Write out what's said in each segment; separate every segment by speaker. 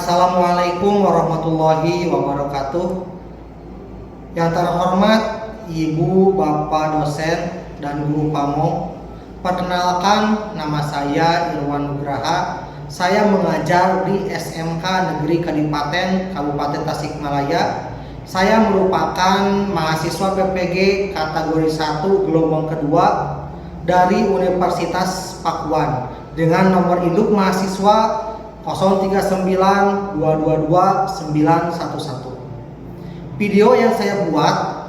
Speaker 1: Assalamualaikum warahmatullahi wabarakatuh. Yang terhormat Ibu, Bapak dosen dan guru Pamo, perkenalkan nama saya Irwan Nugraha. Saya mengajar di SMK Negeri Kadipaten Kabupaten Tasikmalaya. Saya merupakan mahasiswa PPG kategori 1 gelombang kedua dari Universitas Pakuan dengan nomor induk mahasiswa 0392229111. Video yang saya buat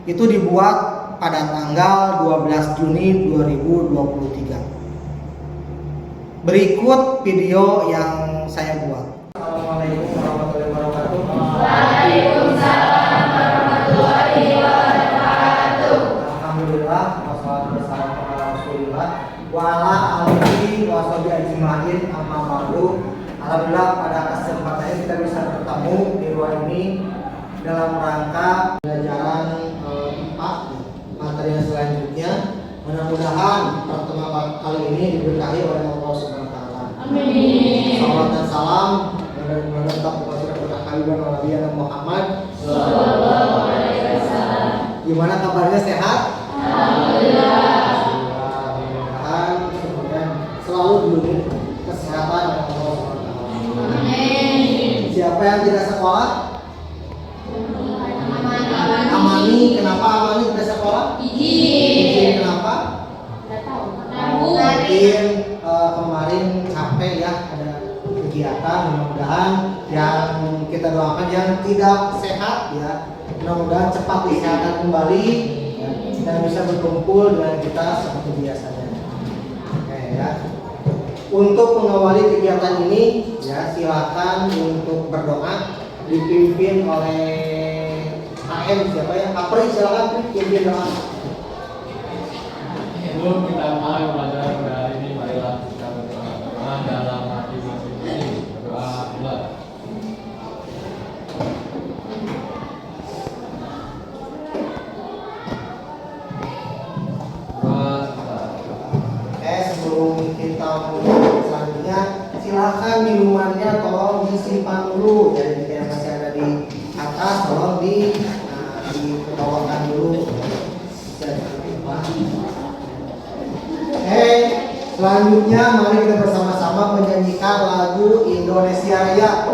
Speaker 1: itu dibuat pada tanggal 12 Juni 2023. Berikut video yang saya buat. Assalamualaikum warahmatullahi wabarakatuh.
Speaker 2: Waalaikumsalam warahmatullahi wabarakatuh.
Speaker 1: Alhamdulillah wassalatu wassalamu ala Rasulillah wa ala alihi wa sahbihi ajmain, amma ba'du. Alhamdulillah pada kesempatan ini kita bisa bertemu di ruang ini dalam rangka pelajaran IPA materi yang selanjutnya. Mudah-mudahan pertemuan kali ini diberkahi oleh Allah Subhanahu wa taala.
Speaker 2: Amin.
Speaker 1: Salawat dan salam dan tetap kepada Habibana Nabi Muhammad
Speaker 2: Sallallahu alaihi wasallam.
Speaker 1: Gimana kabarnya, sehat?
Speaker 2: Alhamdulillah.
Speaker 1: Mudah-mudahan semoga selalu dilindungi kesehatan oleh Allah Subhanahu wa taala.
Speaker 2: Amin.
Speaker 1: Siapa yang tidak sekolah? Amani. Kenapa Amani tidak sekolah? Izin. Kenapa? Mungkin kemarin capek ya, ada kegiatan. Mudah-mudahan yang kita doakan yang tidak sehat ya, mudah-mudahan cepat disehatkan kembali ya, dan bisa berkumpul dengan kita seperti biasanya. Oke ya. Untuk mengawali kegiatan ini ya, silakan untuk berdoa dipimpin oleh AM siapa ya? Apri, silakan pimpin doa.
Speaker 3: Sebelum kita mulai pelajaran pada hari ini, marilah kita berdoa dalam hati masing-masing. Berdoa mulai.
Speaker 1: Sebelum kita mulai selanjutnya, silakan minumannya tolong disimpan dulu. Jadi jika yang masih ada di atas, tolong dibawahkan dulu. Selanjutnya mari kita bersama-sama menyanyikan lagu Indonesia Raya.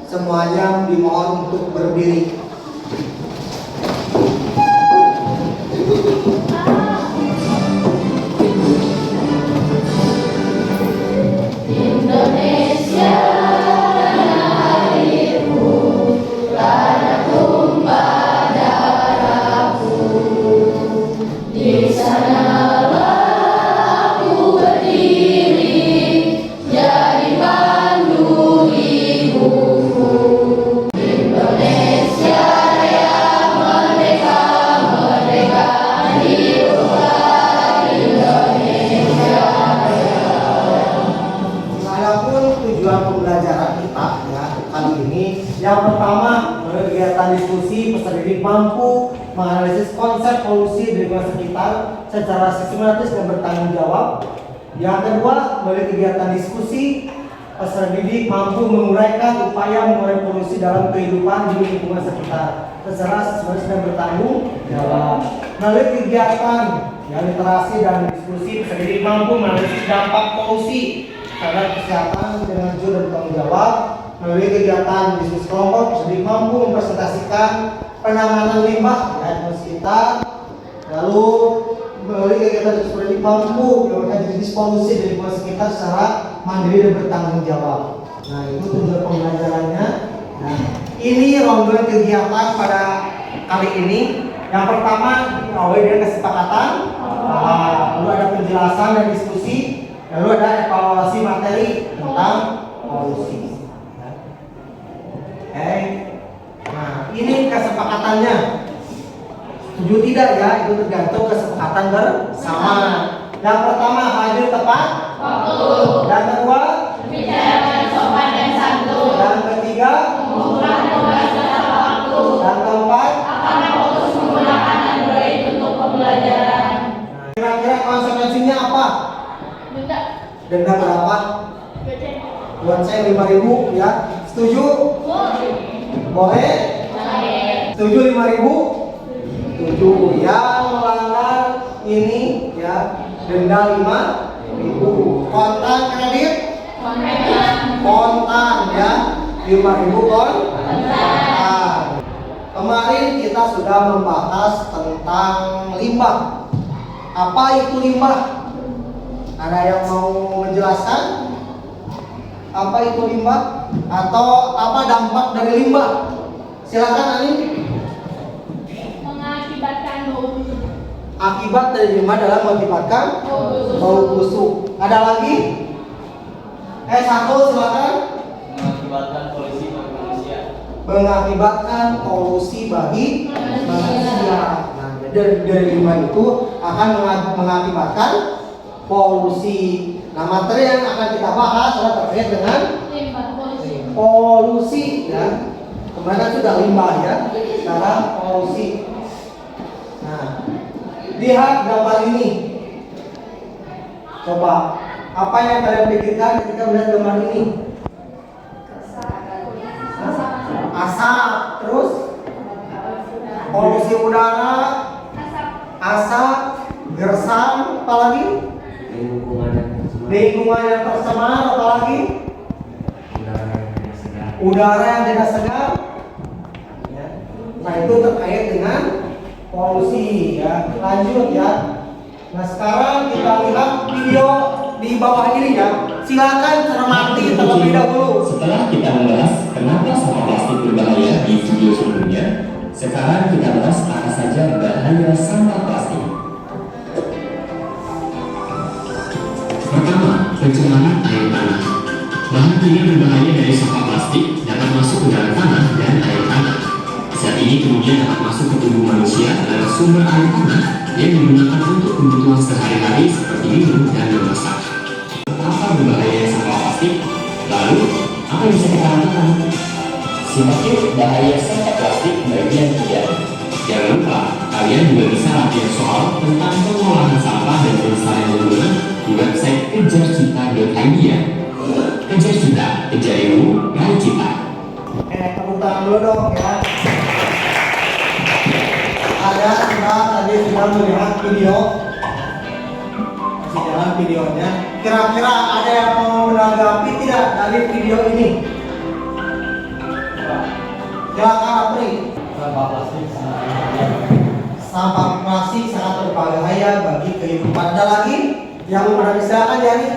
Speaker 1: Semuanya dimohon untuk berdiri.
Speaker 2: Indonesia tanah airku, tanah tumpah darahku. Di sanalah aku berdiri, jadi pandu ibuku. Indonesia Raya merdeka, merdeka, hiduplah Indonesia Raya.
Speaker 1: Adapun tujuan pembelajaran kita ya kali ini, yang pertama kegiatan diskusi peserta didik mampu menganalisis konsep polusi di lingkungan sekitar secara sistematis dan bertanggung jawab. Yang kedua, melalui kegiatan diskusi peserta didik mampu menguraikan upaya mengurai polusi dalam kehidupan di lingkungan sekitar secara sistematis dan bertanggung jawab. Melalui kegiatan ya, literasi dan diskusi peserta didik mampu menganalisis dampak polusi terhadap kesehatan dengan jujur dan bertanggung jawab. Melalui kegiatan diskusi kelompok, peserta didik mampu mempresentasikan penanganan limbah ya, di sekitar. Lalu melalui kegiatan diskusi mampu melakukan jenis polusi di lingkungan sekitar secara mandiri dan bertanggung jawab. Nah, itu tujuan pembelajarannya. Nah, ini rombongan kegiatan pada kali ini. Yang pertama awal dengan kesepakatan, lalu ada penjelasan dan diskusi, lalu ada evaluasi materi tentang polusi. Oke. Nah, ini kesepakatannya. Setuju tidak ya? Itu tergantung kesepakatan bersama. Yang pertama hadir tepat
Speaker 2: Waktu.
Speaker 1: yang kedua
Speaker 2: Bicara dengan sopan dan santun.
Speaker 1: yang ketiga
Speaker 2: Mengumpulkan tugas tepat waktu.
Speaker 1: yang keempat.
Speaker 2: Akan fokus menggunakan Android untuk pembelajaran.
Speaker 1: Nah, kira-kira konsekuensinya apa?
Speaker 2: Benda.
Speaker 1: Denda berapa? Buat saya 5.000 ya. Setuju? Boleh? Setuju 5.000? Setuju. Yang melanggar ini ya denda 5.000. Kontan kredit? Kontan ya 5.000 kontan. Kemarin kita sudah membahas tentang limbah. Apa itu limbah? Ada yang mau menjelaskan? Apa itu limbah? Atau apa dampak dari limbah? Silakan Ani.
Speaker 2: Mengakibatkan bau busuk.
Speaker 1: Akibat dari limbah adalah mengakibatkan bau busuk. Ada lagi? Satu silakan.
Speaker 3: Mengakibatkan polusi bagi manusia.
Speaker 1: Mengakibatkan polusi bagi manusia. Nah, dari limbah itu akan mengakibatkan polusi. Nah, materi yang akan kita bahas adalah terkait dengan polusi ya. Kemarin kan sudah limbah ya. Sekarang polusi. Nah, lihat gambar ini. Coba, apa yang kalian pikirkan ketika melihat gambar ini? Asap, terus polusi udara, asap, gersang, apalagi? Lingkungan yang tercemar, apalagi? Udara yang tidak segar. Ya. Nah, itu terkait dengan polusi ya. Lanjut ya. Nah, sekarang kita lihat video di bawah ini ya. Silakan cermati terlebih dahulu.
Speaker 4: Setelah kita membahas kenapa sampah plastik berbahaya di video sebelumnya, sekarang kita bahas apa saja bahaya sampah plastik. Pertama, pencemaran air tanah. Bahan kimia berbahaya dari sampah plastik dapat masuk ke dalam tanah dan air tanah. Zat ini kemudian dapat masuk ke tubuh manusia lewat sumber air tanah yang digunakan untuk kebutuhan sehari-hari seperti minum dan memasak. Apa berbahaya sampah plastik? Lalu, apa yang bisa kita lakukan? Simak yuk bahaya sampah plastik bagian 3. Jangan lupa, kalian juga bisa latihan soal tentang pengolahan sampah dan pelestarian lingkungan di website kejarcita.id ya. Kejar Cita, kejar ilmu, raih cita.
Speaker 1: Tepuk tangan dulu dong ya. Ada kita tadi sudah melihat video. Masih jalan videonya. Kira-kira ada yang mau menanggapi tidak dari video ini? Silakan Apri.
Speaker 3: Sampah plastik
Speaker 1: Sampah plastik sangat berbahaya bagi kehidupan. Ada lagi yang mau menanggapi? Silakan Yani.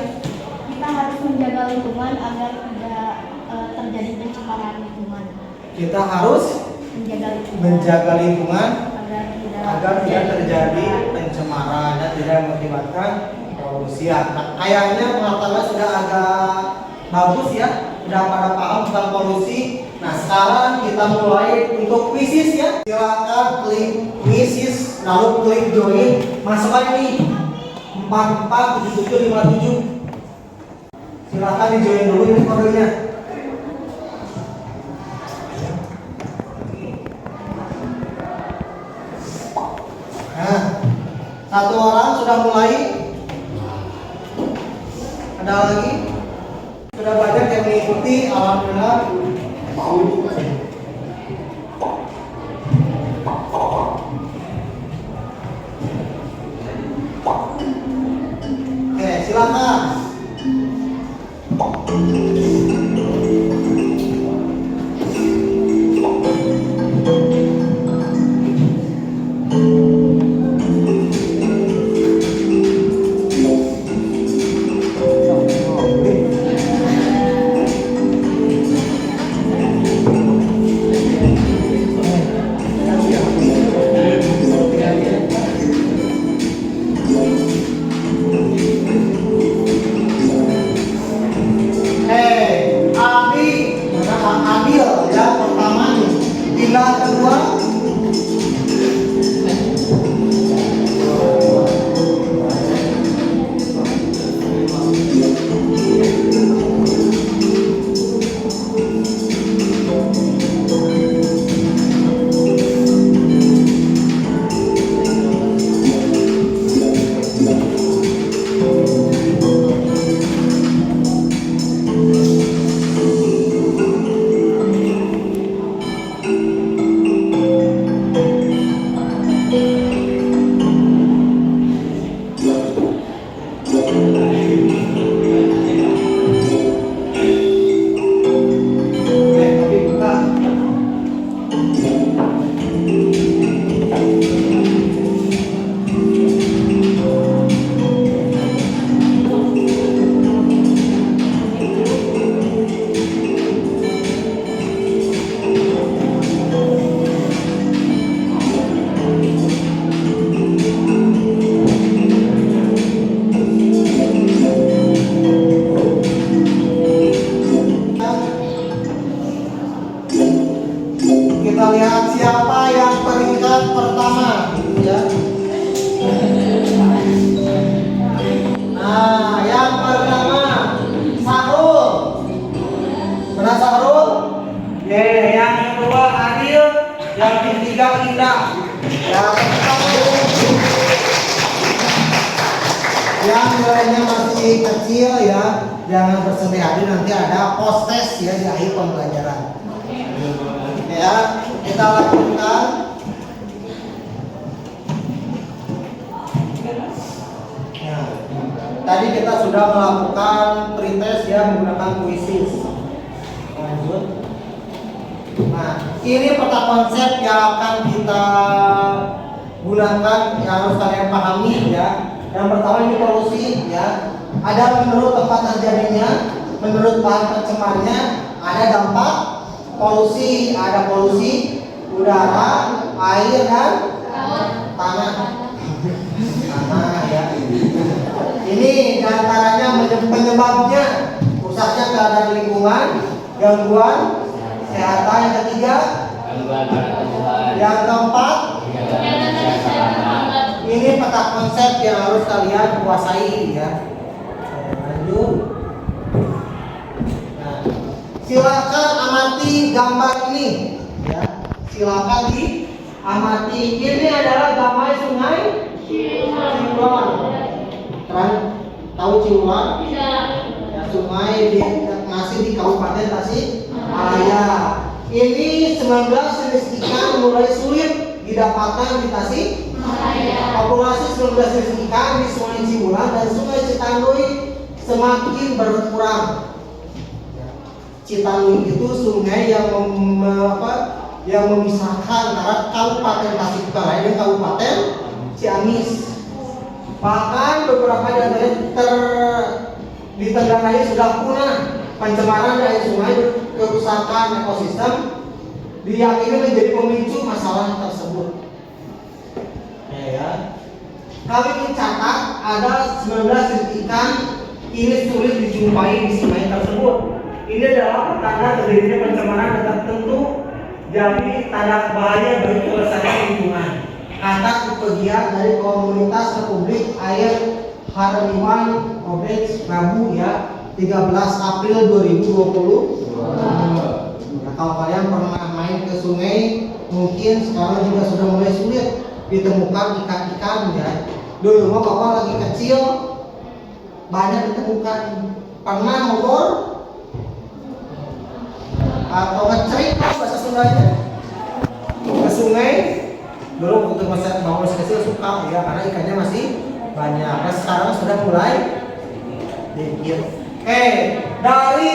Speaker 5: Kita harus menjaga lingkungan agar tidak terjadi pencemaran lingkungan.
Speaker 1: Kita harus menjaga lingkungan agar tidak terjadi pencemaran dan tidak mengakibatkan polusi. Nah, kayaknya pengetahuan sudah agak bagus ya, sudah pada paham tentang polusi. Nah, sekarang kita mulai untuk quizzes ya. Silakan klik quizzes, lalu klik join. Masukkan ini 447757. Silakan di join dulu ini kodenya. Nah, satu orang sudah mulai. Ada lagi? Sudah banyak yang mengikuti, alhamdulillah. Oke, silakan. Kita lihat siapa yang peringkat pertama, ya. Nah, yang pertama Sahrul. Mana Sahrul? Yang kedua Adil, yang ketiga Indah. Yang lainnya masih kecil ya, jangan bersedih hati, nanti ada post test ya di akhir pembelajaran. Ya, kita lakukan. Nah, tadi kita sudah melakukan pretest ya menggunakan quizzes. Lanjut. Nah, ini peta konsep yang akan kita gunakan yang harus kalian pahami ya. Yang pertama ini polusi ya. Ada menurut tempat terjadinya, menurut bahan pencemarnya, ada dampak polusi, ada polusi udara, air dan tanah. Tanah ya. Ini diantaranya penyebabnya rusaknya keadaan lingkungan, gangguan kesehatan. Yang ketiga, yang keempat, ini peta konsep yang harus kalian kuasai ya. Lanjut. Nah, silakan amati gambar ini ya. Silakan diamati. Ini adalah gambar sungai Ciulan. Kan tahu Ciulan? Ya, sungai masih di Kabupaten Tasikmalaya. Ini 19 jenis ikan mulai sulit didapatkan di Tasikmalaya. Populasi 19 jenis ikan di Sungai Ciulan dan Sungai Citanduy semakin berkurang. Citanduy itu sungai yang memisahkan antara Kabupaten Tasikmalaya dan Kabupaten Ciamis. Bahkan beberapa di antaranya ditengarai sudah punah. Pencemaran dari sungai, kerusakan ekosistem diyakini menjadi pemicu masalah tersebut. Ya. Kami mencatat ada 19 jenis ikan ini sulit dijumpai di sungai tersebut. Ini adalah pertanda terjadinya pencemaran dan tertentu jadi tanda bahaya bagi kelestarian lingkungan. Kata kepegiat dari Komunitas Republik Air Harliman Obej Rabu ya 13 April 2020. Nah, kalau kalian pernah main ke sungai, mungkin sekarang juga sudah mulai sulit ditemukan ikan-ikan ya. Dulu mah bapak lagi kecil banyak ditemukan. Pernah ngobrol atau ngecerik bahasa Sundanya ke sungai. Dulu waktu masih kecil suka ya karena ikannya masih banyak. Nah, sekarang sudah mulai dikit. Dari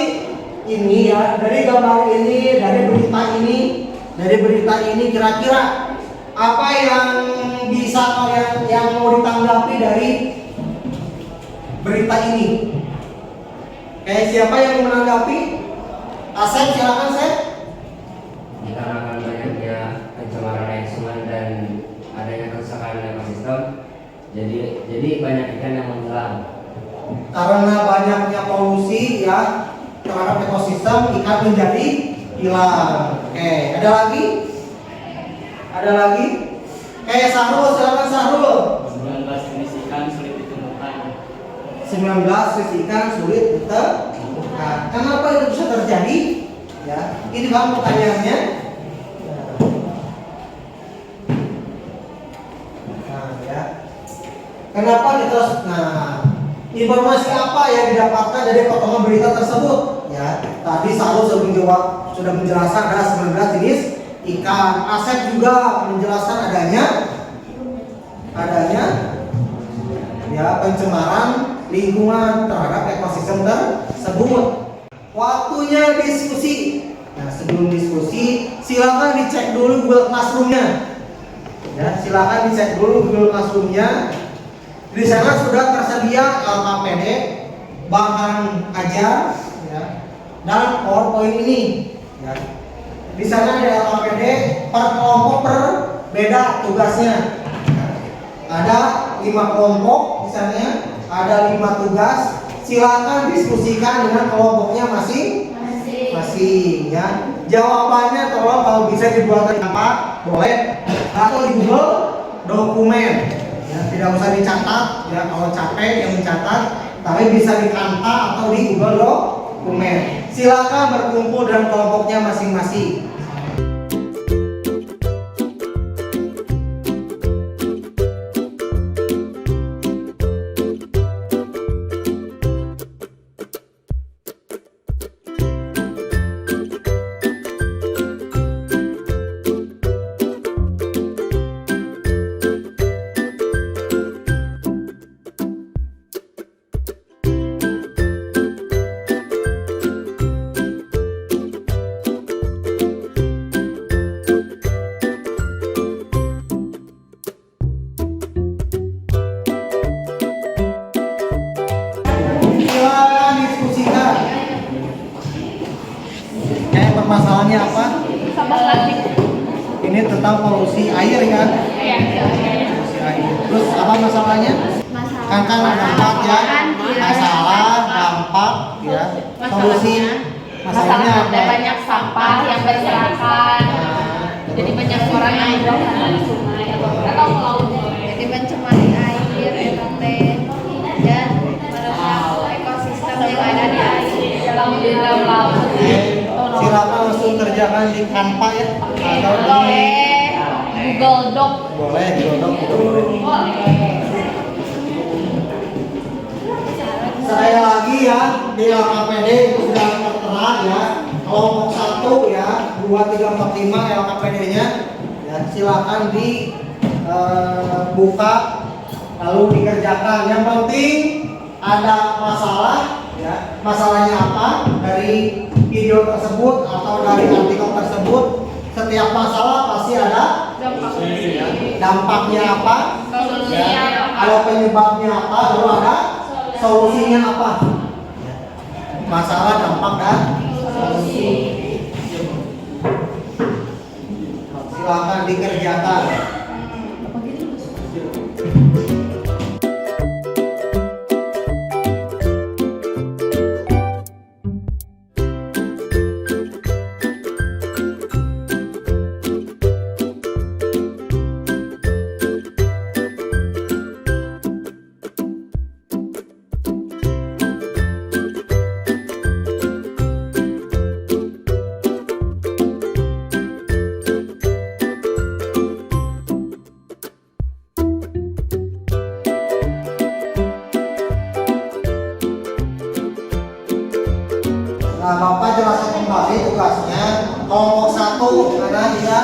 Speaker 1: ini ya, dari gambar ini, dari berita ini kira-kira apa yang bisa kalian yang mau ditanggapi dari berita ini? Siapa yang menanggapi? Asep, silakan Asep.
Speaker 6: Dikarenakan banyaknya pencemaran air sungai dan adanya kerusakan ekosistem, jadi banyak ikan yang menghilang.
Speaker 1: Karena banyaknya polusi ya terhadap ekosistem, ikan menjadi hilang. Ada lagi? Ada lagi? Sahrul, silakan Sahrul.
Speaker 7: 19 jenis ikan sulit ditemukan.
Speaker 1: 19 jenis ikan sulit ditemukan. Kenapa itu bisa terjadi? Ya, ini bang pertanyaannya. Nah, ya. Kenapa kita? Informasi apa yang didapatkan dari potongan berita tersebut? Ya, tadi Sahrul sudah menjelaskan ada 19 jenis ikan. Asep juga menjelaskan adanya ya pencemaran lingkungan terhadap ekosistem tersebut. Waktunya diskusi. Nah, sebelum diskusi silakan dicek dulu Google Classroom-nya. Ya, silakan dicek dulu Google Classroom-nya. Di sana sudah tersedia LKPD, bahan ajar, ya, dan PowerPoint ini. Ya. Di sana ada LKPD per kelompok berbeda tugasnya. Ada 5 kelompok, misalnya ada 5 tugas. Silakan diskusikan dengan kelompoknya masing-masing. Masih ya. Jawabannya tolong kalau bisa dibuat apa? Boleh. Atau di Google dokumen. Ya, tidak usah dicatat ya kalau capek yang mencatat, tapi bisa di Canva atau di Google dokumen. Silakan berkumpul dalam kelompoknya masing-masing. Silakan diskusikan. Permasalahannya apa? Ini tentang polusi air kan? Polusi air. Terus apa masalahnya? Kan dampak ya. Masalah, dampak ya. Solusi. Masalahnya apa?
Speaker 2: Ada banyak sampah yang berserakan. Jadi banyak orang yang membuang di sungai atau laut.
Speaker 5: Jadi mencemari air, dan merusak ekosistem yang ada di air.
Speaker 2: Di dalam laut.
Speaker 1: Silakan langsung kerjakan di Canva ya. Atau di
Speaker 2: Google Doc.
Speaker 1: boleh di Google Doc itu boleh. Sekali lagi ya, di LKPD itu sudah tertera ya, kelompok 1 ya, 2, 3, 4, 5 LKPD-nya ya, silakan buka lalu dikerjakan. Yang penting ada masalah ya, masalahnya apa dari video tersebut atau dari artikel tersebut. Setiap masalah pasti ada dampaknya apa, ada penyebabnya apa, lalu ada solusinya apa. Masalah, dampak, dan solusi. Silakan dikerjakan. Nah, Bapak jelaskan kembali tugasnya. Kelompok 1 karena ya,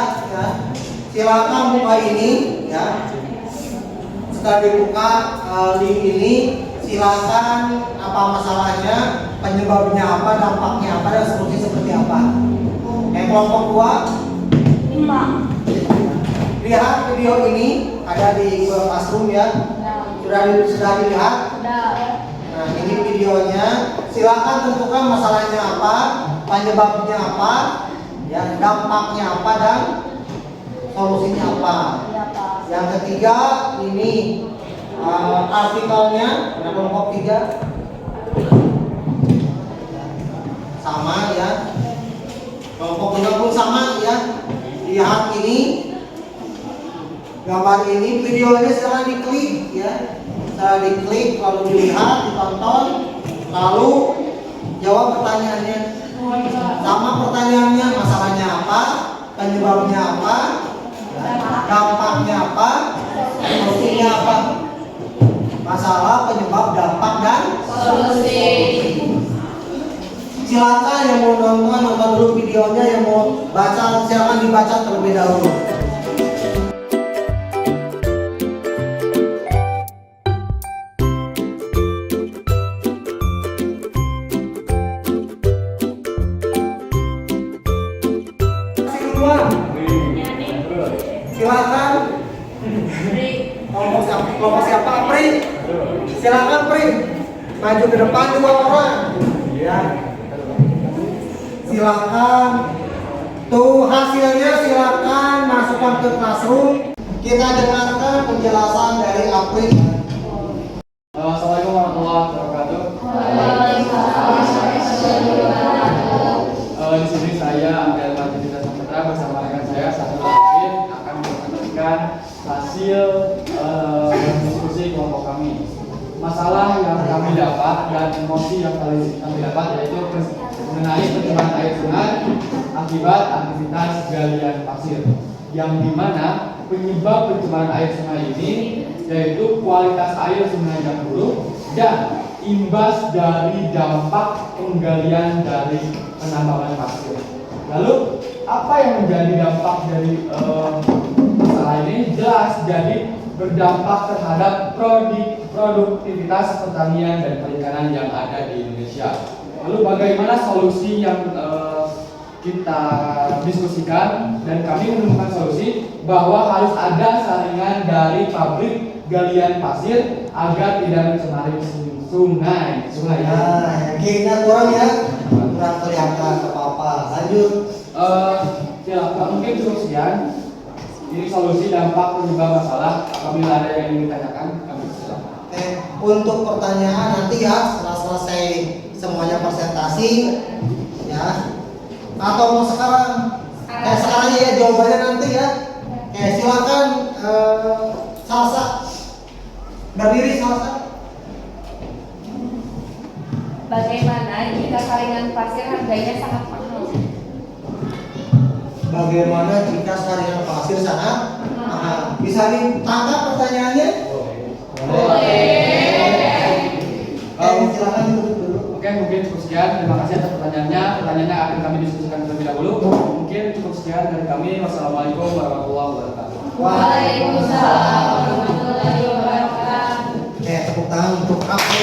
Speaker 1: silakan buka ini ya. Setelah dibuka link ini, silakan apa masalahnya, penyebabnya apa, dampaknya apa, dan solusi seperti apa. Kelompok 2 lihat video ini ada di Google Classroom ya. Sudah dilihat? Nah, ini videonya. Silakan tentukan masalahnya apa, penyebabnya apa, ya, dampaknya apa, dan solusinya apa. Yang ketiga ini artikelnya. Ada kelompok 3 sama ya. Kelompok 3 pun sama ya. Lihat ini gambar ini, videonya sekarang diklik ya. Setelah diklik lalu dilihat, ditonton, lalu jawab pertanyaannya. Sama pertanyaannya, masalahnya apa, penyebabnya apa, dampaknya apa, solusinya apa. Masalah, penyebab, dampak, dan
Speaker 2: Solusi.
Speaker 1: silakan yang mau nonton dulu videonya, yang mau baca silakan dibaca terlebih dahulu. Silakan. Kelompok siapa? Pri. Silakan Pri. Maju ke depan 2 orang. Ya. Silakan. Tuh hasilnya silakan masukkan ke classroom. Kita dengarkan penjelasan dari Apri.
Speaker 3: Assalamualaikum warahmatullahi wabarakatuh. saya Abdel Majid Dita Saputra bersama rekan saya Satu Alvin akan mempresentasikan hasil diskusi kelompok kami. Masalah yang kami dapat dan emosi yang kami dapat yaitu mengenai pencemaran air sungai akibat aktivitas galian pasir, yang dimana penyebab pencemaran air sungai ini yaitu kualitas air sungai yang buruk dan imbas dari dampak penggalian dari penambangan pasir. Lalu apa yang menjadi dampak dari masalah ini? Jelas jadi berdampak terhadap produktivitas pertanian dan perikanan yang ada di Indonesia. Lalu bagaimana solusi yang kita diskusikan, dan kami menemukan solusi bahwa harus ada saringan dari pabrik galian pasir agar tidak mencemari sungai.
Speaker 1: Nah, kayaknya kurang ya, kurang kelihatan apa-apa. Lanjut.
Speaker 3: Silakan, mungkin cukup sekian. Ini solusi dampak penyebab masalah. Apabila ada yang ingin ditanyakan, kami silakan.
Speaker 1: Untuk pertanyaan nanti ya setelah selesai semuanya presentasi ya. Atau mau sekarang? Sekarang ya jawabannya nanti ya. Silakan Salsa. Berdiri Salsa.
Speaker 2: Bagaimana jika saringan pasir harganya sangat mahal?
Speaker 1: Bagaimana jika saringan pasir sangat mahal? Bisa ditangkap pertanyaannya? Silakan duduk dulu.
Speaker 3: Oke, mungkin cukup sekian. Terima kasih atas pertanyaannya. Pertanyaannya akan kami diskusikan terlebih dahulu. Mungkin cukup sekian dari kami. Wassalamualaikum warahmatullahi wabarakatuh.
Speaker 2: Waalaikumsalam warahmatullahi wabarakatuh.
Speaker 1: Tepuk tangan untuk aku.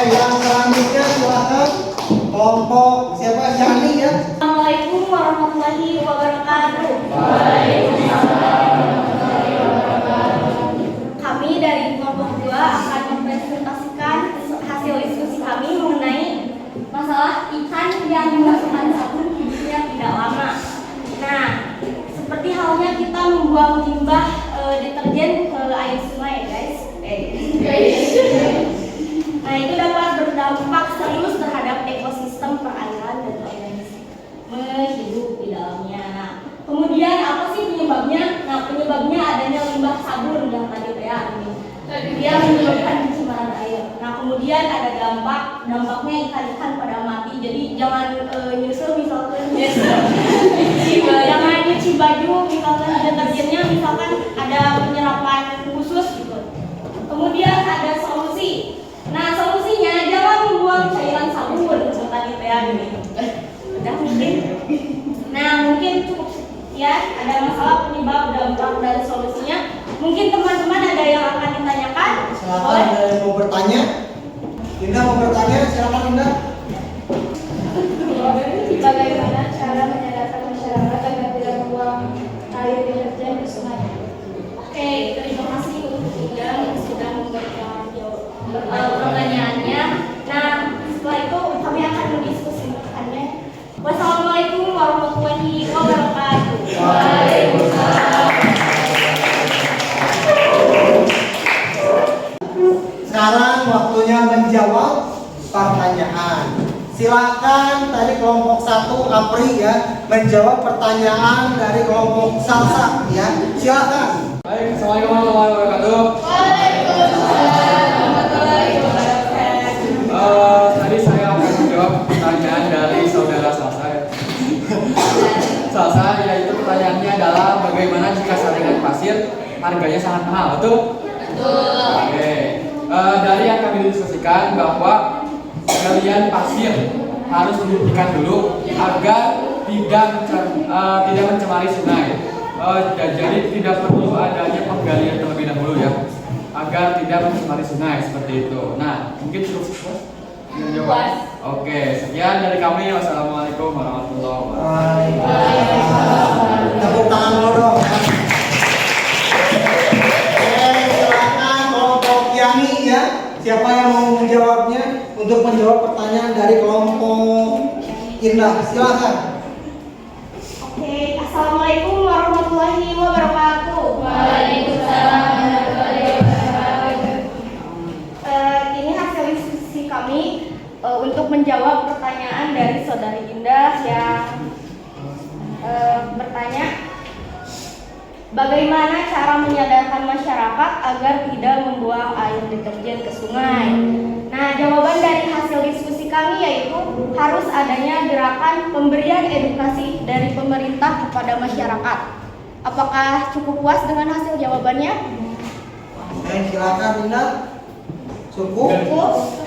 Speaker 1: Yang selanjutnya silakan kelompok siapa? Jani ya.
Speaker 5: Assalamualaikum warahmatullahi wabarakatuh. Kami dari kelompok 2 akan mempresentasikan hasil diskusi kami mengenai masalah ikan yang memasukkan sabun hidupnya tidak lama. Nah, seperti halnya kita membuang limbah deterjen ke air sungai, guys. Nah, itu dapat berdampak serius terhadap ekosistem perairan dan organisme hidup di dalamnya. Kemudian apa sih penyebabnya? Nah, penyebabnya adanya limbah sabun yang tadi ya ini. Dia menyebabkan pencemaran air. Nah, kemudian ada dampaknya ikan-ikan pada mati. Jadi jangan nyusul misalkan jangan nyuci baju misalkan deterjennya misalkan ada penyerapan khusus gitu. Kemudian ada solusi. Nah, solusinya jangan membuang cairan sabun tadi ya ini. Udah mungkin. Nah, mungkin cukup ya, ada masalah penyebab, dampak, dan solusinya. Mungkin teman-teman ada yang akan ditanyakan.
Speaker 1: Silakan ada yang mau bertanya. Indah mau bertanya, silakan Indah.
Speaker 5: Bagaimana cara menyadarkan masyarakat agar tidak membuang air deterjen ke sungai? Oke, terima kasih untuk Indah yang sudah memberikan pertanyaannya. Nah, setelah itu kami akan mendiskusikannya. Wassalamualaikum warahmatullahi wabarakatuh.
Speaker 1: Waalaikumsalam. Sekarang waktunya menjawab pertanyaan. Silakan tadi kelompok 1 Apri ya menjawab pertanyaan dari kelompok Salsa ya. Silakan.
Speaker 3: Baik, assalamualaikum warahmatullahi wabarakatuh. Tadi saya akan menjawab pertanyaan dari saudara Salsa. Salsa, yaitu pertanyaannya adalah bagaimana jika saringan pasir harganya sangat mahal, betul?
Speaker 2: Betul.
Speaker 3: Oke. Dari yang kami diskusikan bahwa galian pasir harus dihentikan dulu agar tidak mencemari sungai. Jadi tidak perlu adanya penggalian terlebih dahulu ya, agar tidak mencemari sungai seperti itu. Nah, mungkin cukup menjawab. Oke, sekian dari kami. Wassalamualaikum warahmatullahi wabarakatuh.
Speaker 1: Tepuk tangan dulu dong. Silakan kelompok Yani ya. Siapa yang mau menjawabnya untuk menjawab pertanyaan dari kelompok Indah? Silakan.
Speaker 5: Oke, assalamualaikum warahmatullahi wabarakatuh.
Speaker 2: Waalaikumsalam warahmatullahi wabarakatuh.
Speaker 5: Ini hasil diskusi kami untuk menjawab pertanyaan dari Saudari Indah yang bertanya, bagaimana cara menyadarkan masyarakat agar tidak membuang air deterjen ke sungai? Nah, jawaban dari hasil diskusi kami yaitu harus adanya gerakan pemberian edukasi dari pemerintah kepada masyarakat. Apakah cukup puas dengan hasil jawabannya?
Speaker 1: Silakan Indah. Cukup?
Speaker 5: Cukup?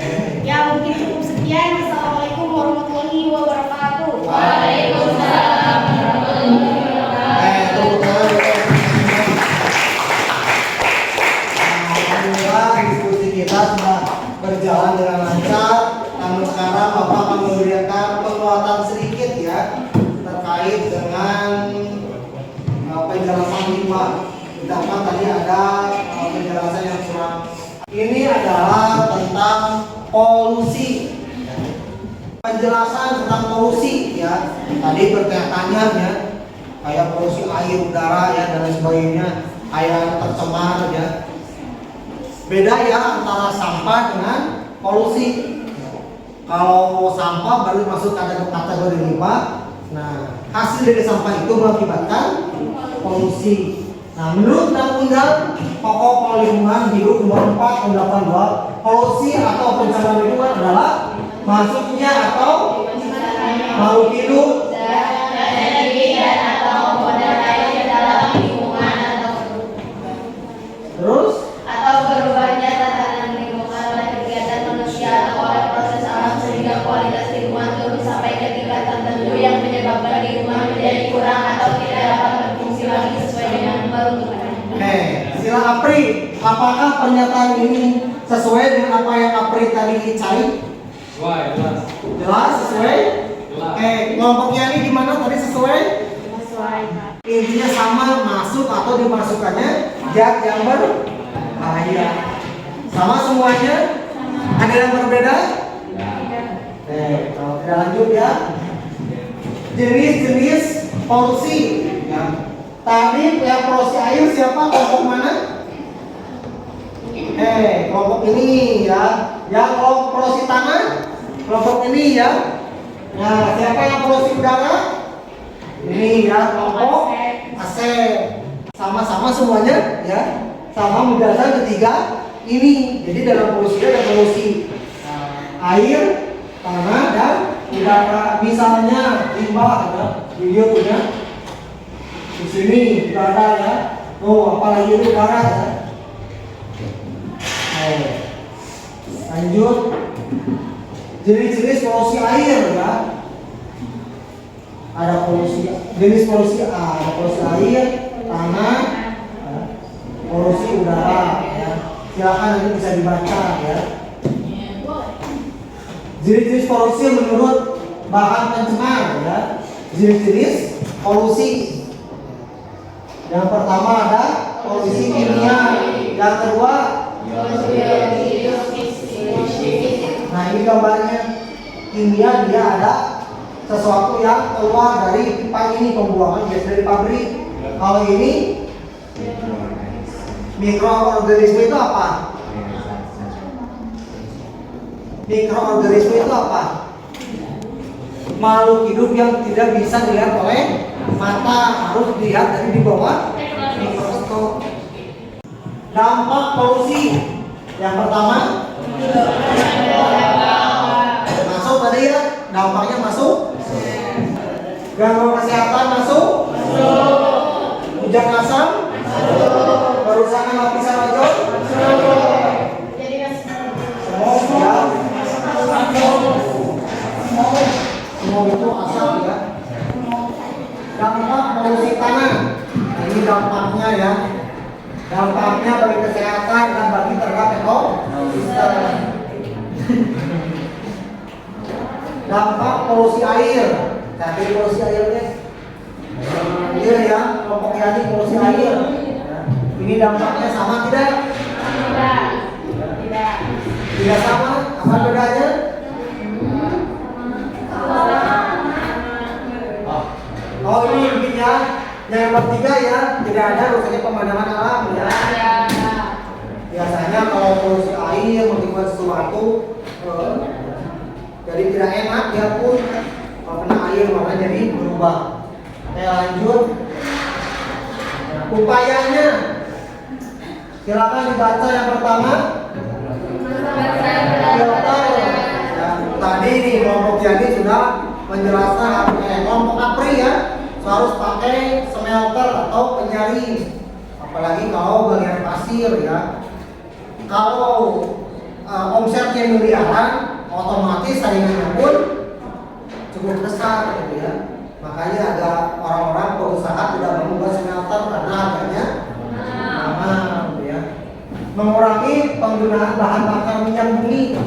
Speaker 5: Ya, mungkin cukup sekian. Assalamualaikum warahmatullahi wabarakatuh.
Speaker 2: Waalaikumsalam warahmatullahi wabarakatuh.
Speaker 1: Tepuk tangan. Alhamdulillah diskusi kita sudah berjalan dengan lancar. Namun sekarang Bapak akan memberikan penguatan sedikit ya terkait dengan penjelasan limbah. Ditambah tadi ada penjelasan yang kurang. Ini adalah tentang polusi. Penjelasan tentang polusi ya. Tadi pertanyaannya ya, kayak polusi air, udara ya dan lain sebagainya, air tercemar ya. Beda ya antara sampah dengan polusi. Kalau sampah baru masuk kategori limbah. Nah, hasil dari sampah itu mengakibatkan polusi. Nah, menurut Undang-Undang Pokok Lingkungan Hidup Nomor 4 Tahun 82, polusi atau pencemaran lingkungan adalah masuknya atau makhluk hidup terus
Speaker 2: Atau berubahnya tatanan lingkungan oleh kegiatan manusia atau oleh proses alam sehingga kualitas lingkungan turun sampai ke tingkat tertentu yang menyebabkan lingkungan menjadi kurang atau tidak dapat berfungsi lagi sesuai dengan peruntukannya.
Speaker 1: Sila Apri, apakah pernyataan ini sesuai dengan apa yang Apri tadi cari?
Speaker 3: Sesuai, jelas.
Speaker 1: Jelas, sesuai?
Speaker 3: Jelas.
Speaker 1: Kelompoknya ini gimana tadi sesuai?
Speaker 5: Sesuai, Pak.
Speaker 1: Intinya sama, masuk atau dimasukkannya zat yang berbahaya. Sama semuanya? Ada yang berbeda? Kalau tidak lanjut ya. Jenis-jenis polusi ya. Tadi yang polusi air siapa? Kelompok mana? Kelompok ini ya. Yang kelompok polusi tanah? Kelompok ini ya. Nah, siapa yang polusi udara? Ini ya, kelompok asep. Sama-sama semuanya ya. Sama menjelaskan ketiga ini. Jadi dalam polusi ada polusi air, tanah dan udara. Misalnya limbah ada video punya. Di sini udara ya. Apalagi itu udara ya. Lanjut. Jenis-jenis polusi air ya. Ada polusi jenis polusi A, ada polusi air, tanah, polusi udara ya. Silakan nanti bisa dibaca ya. Jenis-jenis polusi menurut bahan pencemar ya. Jenis-jenis polusi. Yang pertama ada polusi kimia, yang kedua nah ini gambarnya. Kimia dia ada sesuatu yang keluar dari pipa ini, pembuangan gas dari pabrik. Kalau ini mikroorganisme itu apa? Mikroorganisme itu apa? Makhluk hidup yang tidak bisa dilihat oleh mata, harus dilihat dari di bawah mikroskop. Dampak polusi yang pertama masuk tadi ya, dampaknya masuk. Gangguan kesehatan masuk. Hujan asam. Kerusakan lapisan ozon. Semua itu asam ya. Dampak polusi tanah. Nah, ini dampaknya ya. Dampaknya bagi kesehatan dan bagi terhadap ekonomi. Dampak polusi air. Jadi polusi airnya. Iya ya, kelompok ini polusi air. Ini dampaknya sama tidak? Tidak sama. Apa bedanya? Oh ini intinya yang bertiga ya, tidak ada rusaknya pemandangan alam ya. Biasanya kalau polusi air mengakibatkan sesuatu jadi Jadi tidak enak dia pun kalau kena air warna jadi berubah. Oke, lanjut. Nah, upayanya silakan dibaca yang pertama. Filter. Ya, tadi nih kelompok jadi sudah menjelaskan kelompok APRI ya harus pakai smelter atau penyaring, apalagi kalau bagian pasir ya. Kalau omsetnya miliaran, otomatis saingannya pun cukup besar gitu ya. Makanya ada orang-orang pengusaha tidak mau membuat smelter karena harganya mahal gitu ya. Mengurangi penggunaan bahan bakar minyak bumi.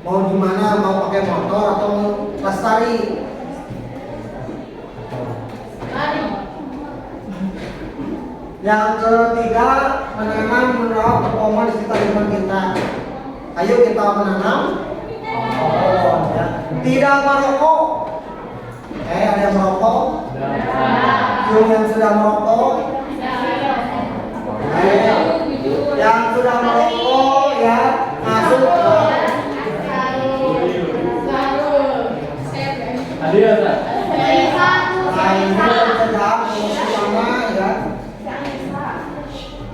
Speaker 1: Mau gimana, mau pakai motor atau lestari. Yang ketiga, menanam merawat pohon di sekitar lingkungan kita. Ayo kita menanam pohon ya. Tidak merokok. Ada yang merokok? Yang sudah merokok? Yang sudah merokok ya masuk ke
Speaker 3: Hadir Ustaz.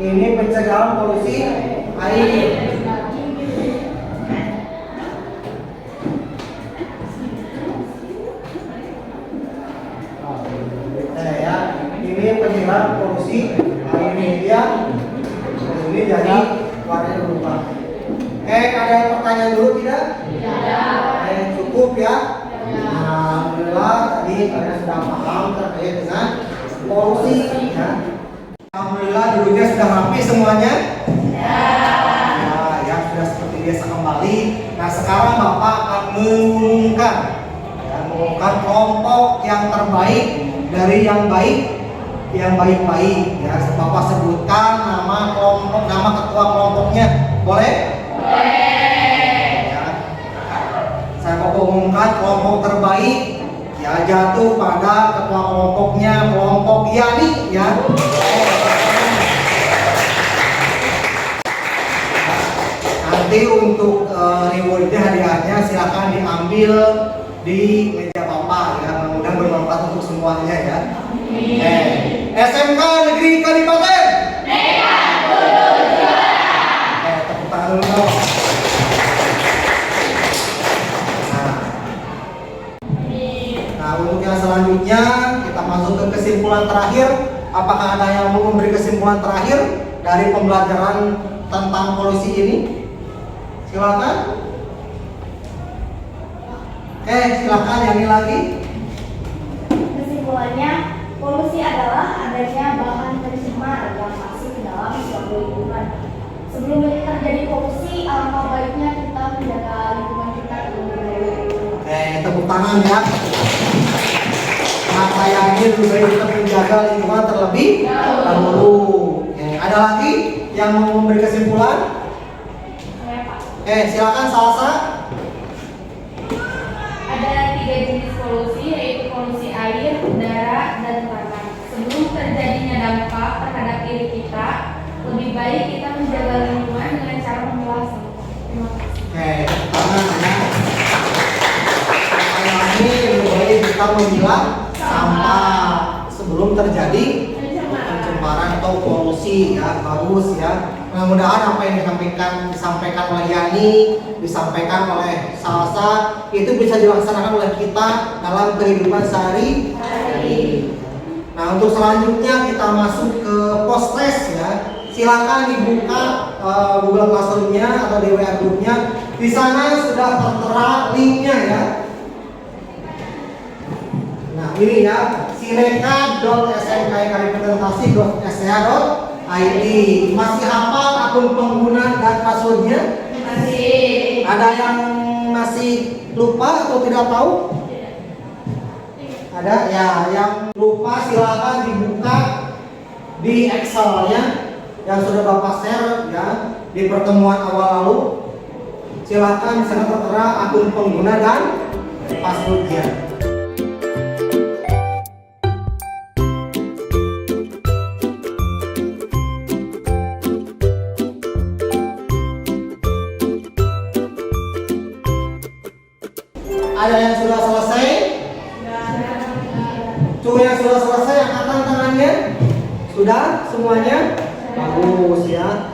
Speaker 1: Ini pencegahan polusi air. Ya, ini pencegahan polusi air media. Ini jadi warnanya berubah. Ada yang pertanyaan dulu tidak? Cukup ya. Alhamdulillah tadi kalian sudah paham terkait dengan polusi ya. Alhamdulillah dulunya sudah rapi semuanya. Ya sudah seperti biasa kembali. Nah sekarang Bapak akan mengumumkan kelompok yang terbaik dari yang baik-baik ya. Bapak sebutkan nama kelompok, nama ketua kelompoknya. Boleh? Ya. Saya mau umumkan kelompok terbaik ya jatuh pada ketua kelompoknya, kelompok Yani ya. Nanti untuk rewardnya, hadiahnya silakan diambil di meja Bapak ya. Mudah-mudahan bermanfaat untuk semuanya ya. SMK Negeri Kadipaten. Tepuk tangan dulu dong. Nah, untuk yang selanjutnya kita masuk ke kesimpulan terakhir. Apakah ada yang mau memberi kesimpulan terakhir dari pembelajaran tentang polusi ini? Silakan. Silakan yang ini lagi.
Speaker 5: Kesimpulannya, polusi adalah adanya bahan pencemar yang masuk ke dalam suatu lingkungan. Sebelum terjadi polusi, alangkah baiknya kita menjaga lingkungan kita terlebih dahulu.
Speaker 1: Tepuk tangan ya. Nah, saya ini lebih baik kita menjaga lingkungan terlebih dahulu. Ada lagi yang mau memberi kesimpulan? Silakan Salsa.
Speaker 2: Ada 3 jenis polusi, yaitu polusi air, udara, dan tanah. Sebelum terjadinya dampak terhadap diri kita, lebih baik kita menjaga lingkungan dengan cara memilah sampah. Terima kasih.
Speaker 1: Tangan ya. Ini lebih baik kita memilah sampah sebelum terjadi pencemaran atau polusi ya. Bagus ya. Mudah-mudahan apa yang disampaikan oleh Yani, disampaikan oleh Salsa itu bisa dilaksanakan oleh kita dalam kehidupan sehari-hari. Nah, untuk selanjutnya kita masuk ke post-test ya. Silakan dibuka Google Classroom-nya atau di WA group-nya. Di sana sudah tertera link-nya ya. Nah, ini ya, sineka.smkikaripresentasi.sh.id. Masih hafal akun pengguna dan passwordnya?
Speaker 2: Masih.
Speaker 1: Ada yang masih lupa atau tidak tahu? Ada ya, yang lupa silakan dibuka di Excel-nya yang sudah Bapak share ya di pertemuan awal lalu. Silakan di sana tertera akun pengguna dan passwordnya. Ada yang sudah selesai? Tuh yang sudah selesai angkatan tangannya. Sudah semuanya? Bagus ya.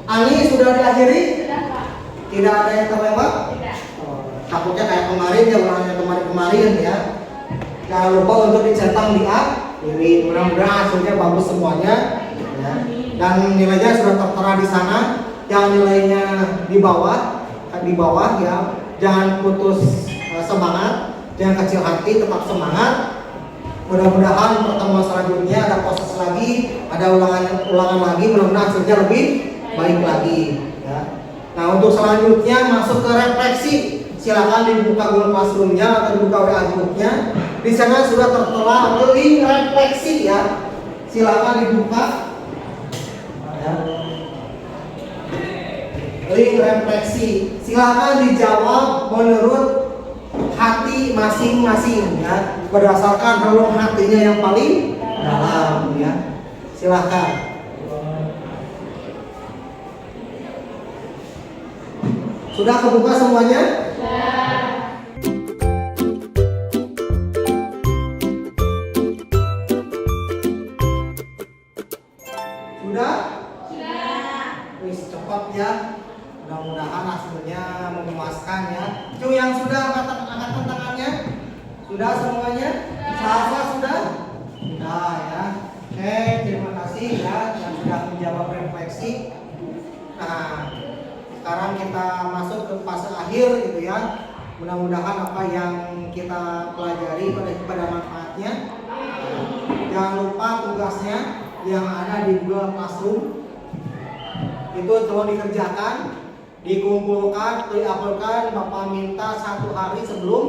Speaker 1: Ani sudah diakhiri? Tidak ada yang terlewat? Takutnya kayak kemarin ya, ulangnya kemarin ya. Jangan lupa untuk dicentang di akhiri. Mudah-mudahan hasilnya bagus semuanya ya. Dan nilainya sudah tertera di sana. Yang nilainya di bawah ya. Jangan putus semangat, jangan kecil hati, tetap semangat. Mudah-mudahan pertemuan selanjutnya ada proses lagi, ada ulangan lagi, mudah-mudahan hasilnya lebih baik lagi ya. Nah, untuk selanjutnya masuk ke refleksi. Silakan dibuka Google Classroom-nya atau dibuka WA group-nya. Di sana sudah tertera link refleksi ya. Silakan dibuka. Ya. Link refleksi. Silakan dijawab menurut hati masing-masing ya, berdasarkan relung hatinya yang paling dalam ya. Silakan. Sudah kebuka semuanya? Sudah? Wis cepat ya. Mudah-mudahan hasilnya memuaskan ya. Itu yang sudah angkat tangannya? Sudah semuanya? Selasa sudah? Sudah ya. Oke, terima kasih ya yang sudah menjawab refleksi. Nah, sekarang kita masuk ke fase akhir gitu ya. Mudah-mudahan apa yang kita pelajari pada manfaatnya. Jangan lupa tugasnya yang ada di Google Classroom itu tolong dikerjakan, dikumpulkan, diuploadkan. Bapak minta 1 hari sebelum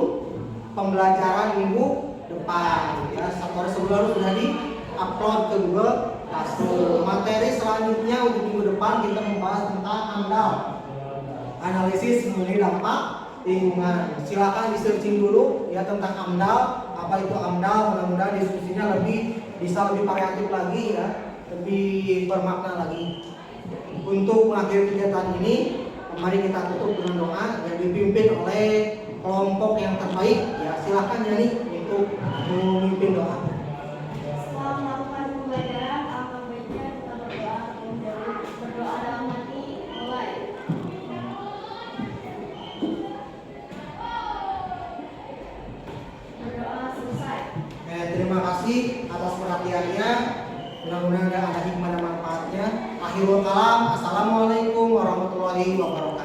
Speaker 1: pembelajaran minggu depan ya. 1 hari sebelum sudah di-upload ke Google Classroom. Materi selanjutnya untuk minggu depan kita membahas tentang AMDAL, analisis mengenai dampak lingkungan. Silakan di-searching dulu ya tentang AMDAL, apa itu AMDAL. Mudah-mudahan diskusinya bisa lebih variatif lagi ya, lebih bermakna lagi. Untuk mengakhiri kegiatan ini, mari kita tutup dengan doa yang dipimpin oleh kelompok yang terbaik ya. Silakan Yani untuk memimpin doa.
Speaker 5: Setelah melakukan pembelajaran, alangkah baiknya kita berdoa. Berdoa dalam hati, mulai. Berdoa selesai.
Speaker 1: Terima kasih atas perhatiannya. Mudah-mudahan ada hikmah dan manfaatnya. Akhirul kalam. Assalamualaikum warahmatullahi wabarakatuh.